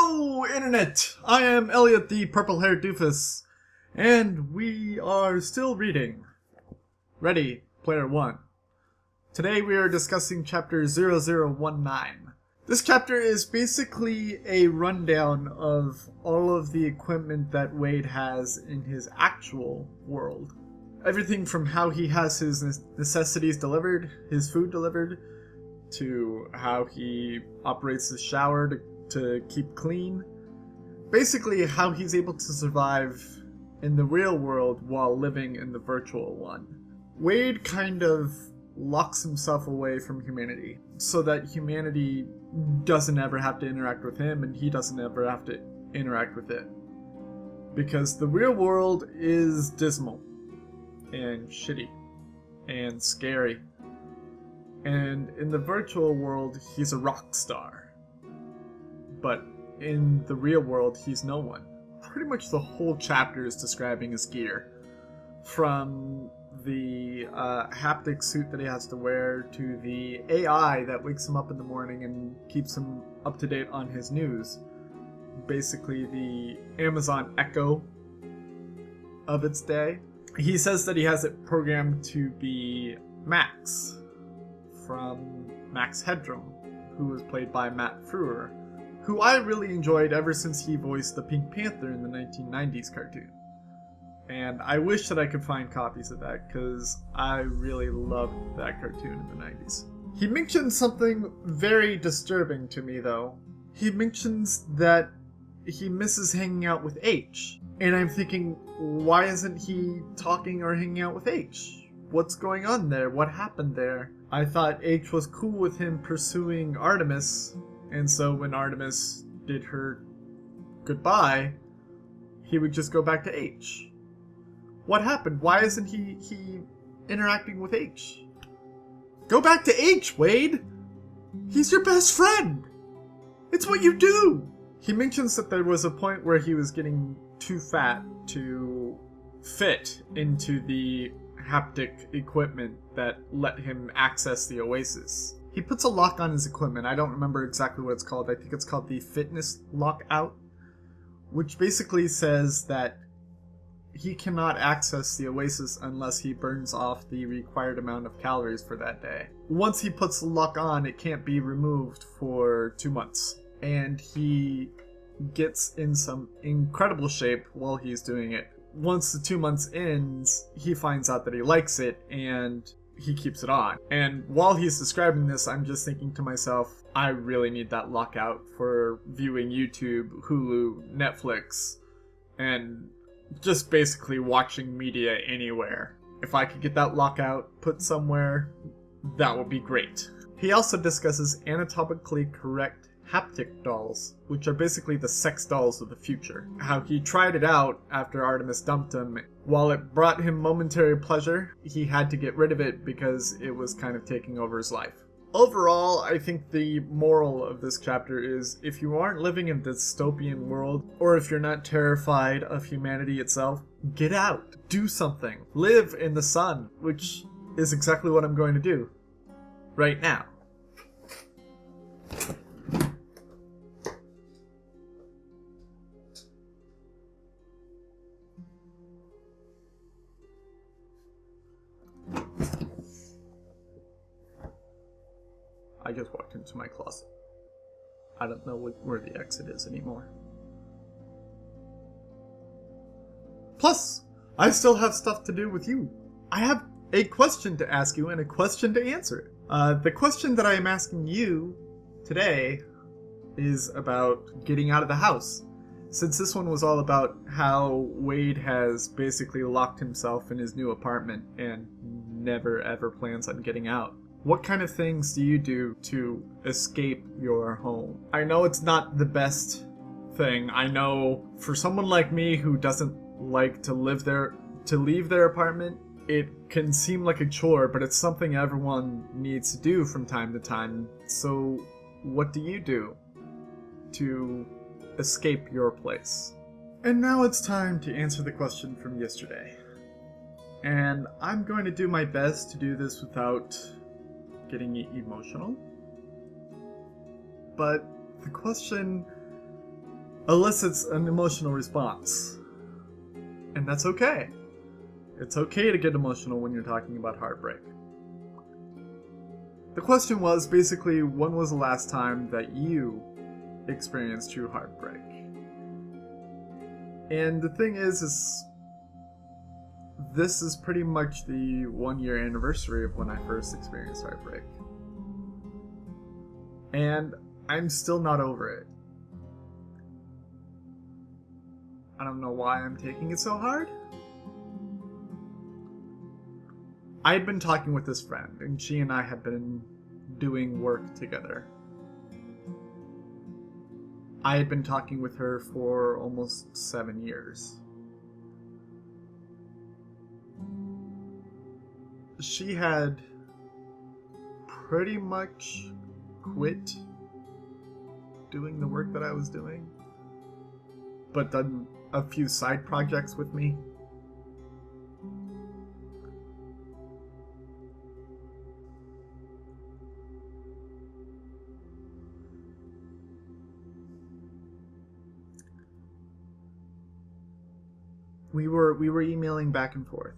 Hello, Internet! I am Elliot the Purple-Haired Doofus, and we are still reading Ready Player One. Today we are discussing Chapter 0019. This chapter is basically a rundown of all of the equipment that Wade has in his actual world. Everything from how he has his necessities delivered, his food delivered, to how he operates the shower to keep clean. Basically, how he's able to survive in the real world while living in the virtual one. Wade kind of locks himself away from humanity so that humanity doesn't ever have to interact with him and he doesn't ever have to interact with it. Because the real world is dismal and shitty and scary. And in the virtual world, he's a rock star. But in the real world, he's no one. Pretty much the whole chapter is describing his gear. From the haptic suit that he has to wear, to the AI that wakes him up in the morning and keeps him up to date on his news. Basically the Amazon Echo of its day. He says that he has it programmed to be Max, from Max Headroom, who was played by Matt Frewer, who I really enjoyed ever since he voiced the Pink Panther in the 1990s cartoon. And I wish that I could find copies of that, because I really loved that cartoon in the 90s. He mentions something very disturbing to me, though. He mentions that he misses hanging out with H. And I'm thinking, why isn't he talking or hanging out with H? What's going on there? What happened there? I thought H was cool with him pursuing Artemis, and so when Artemis did her goodbye, he would just go back to H. What happened? Why isn't he interacting with H? Go back to H, Wade! He's your best friend! It's what you do! He mentions that there was a point where he was getting too fat to fit into the haptic equipment that let him access the Oasis. He puts a lock on his equipment. I don't remember exactly what it's called. I think it's called the Fitness Lockout, which basically says that he cannot access the Oasis unless he burns off the required amount of calories for that day. Once he puts the lock on, it can't be removed for 2 months. And he gets in some incredible shape while he's doing it. Once the 2 months ends, he finds out that he likes it and he keeps it on. And while he's describing this, I'm just thinking to myself, I really need that lockout for viewing YouTube, Hulu, Netflix, and just basically watching media anywhere. If I could get that lockout put somewhere, that would be great. He also discusses anatomically correct haptic dolls, which are basically the sex dolls of the future. How he tried it out after Artemis dumped him. While it brought him momentary pleasure, he had to get rid of it because it was kind of taking over his life. Overall, I think the moral of this chapter is, if you aren't living in a dystopian world, or if you're not terrified of humanity itself, get out. Do something. Live in the sun, which is exactly what I'm going to do right now. I just walked into my closet. I don't know where the exit is anymore. Plus, I still have stuff to do with you. I have a question to ask you and a question to answer. The question that I am asking you today is about getting out of the house. Since this one was all about how Wade has basically locked himself in his new apartment and never ever plans on getting out. What kind of things do you do to escape your home? I know it's not the best thing. I know for someone like me who doesn't like to leave their apartment, it can seem like a chore, but it's something everyone needs to do from time to time. So what do you do to escape your place? And now it's time to answer the question from yesterday. And I'm going to do my best to do this without getting emotional. But the question elicits an emotional response. And that's okay. It's okay to get emotional when you're talking about heartbreak. The question was basically, when was the last time that you experienced true heartbreak? And the thing is this is pretty much the 1-year anniversary of when I first experienced heartbreak. And I'm still not over it. I don't know why I'm taking it so hard. I had been talking with this friend, and she and I had been doing work together. I had been talking with her for almost 7 years. She had pretty much quit doing the work that I was doing, but done a few side projects with me. We were emailing back and forth.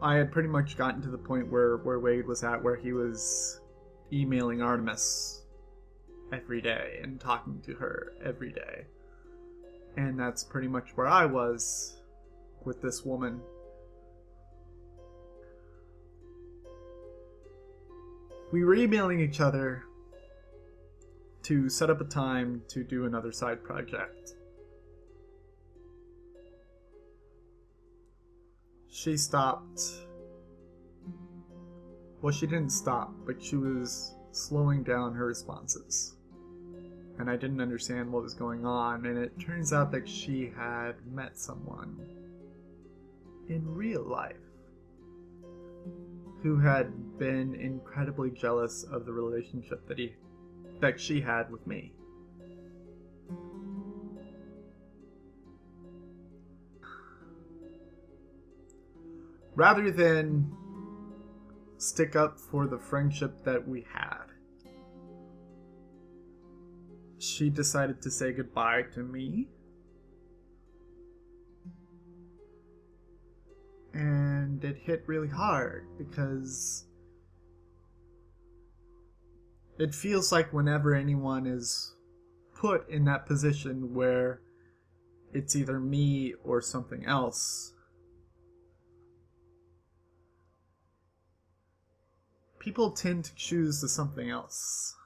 I had pretty much gotten to the point where Wade was at, where he was emailing Artemis every day and talking to her every day. And that's pretty much where I was with this woman. We were emailing each other to set up a time to do another side project. She stopped. Well, she didn't stop, but she was slowing down her responses. And I didn't understand what was going on, and it turns out that she had met someone in real life who had been incredibly jealous of the relationship that she had with me. Rather than stick up for the friendship that we had, she decided to say goodbye to me. And it hit really hard because it feels like whenever anyone is put in that position where it's either me or something else, people tend to choose the something else.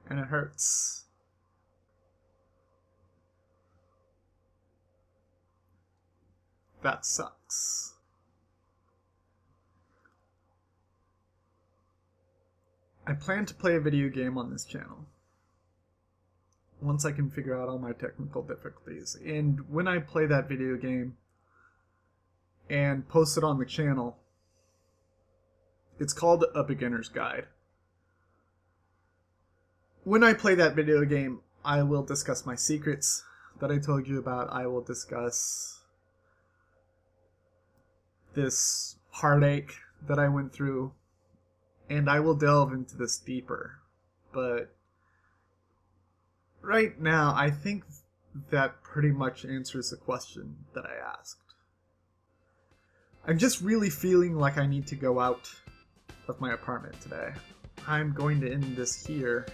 And it hurts. That sucks. I plan to play a video game on this channel once I can figure out all my technical difficulties. And when I play that video game and post it on the channel, it's called A Beginner's Guide. When I play that video game, I will discuss my secrets that I told you about. I will discuss this heartache that I went through, and I will delve into this deeper. But right now, I think that pretty much answers the question that I asked. I'm just really feeling like I need to go out of my apartment today. I'm going to end this here.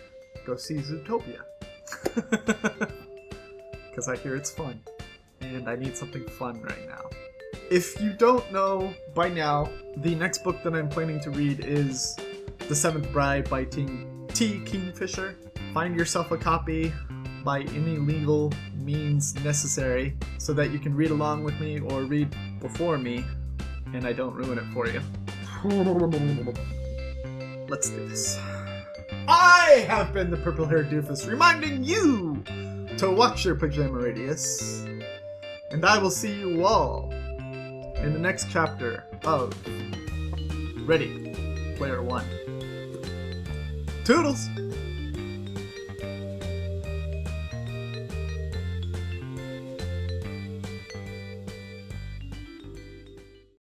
Go see Zootopia. Because I hear it's fun. And I need something fun right now. If you don't know by now, the next book that I'm planning to read is The Seventh Bride by T. Kingfisher. Find yourself a copy by any legal means necessary so that you can read along with me or read before me and I don't ruin it for you. Let's do this. I have been the purple-haired doofus, reminding you to watch your pajama radius, and I will see you all in the next chapter of Ready Player One. Toodles!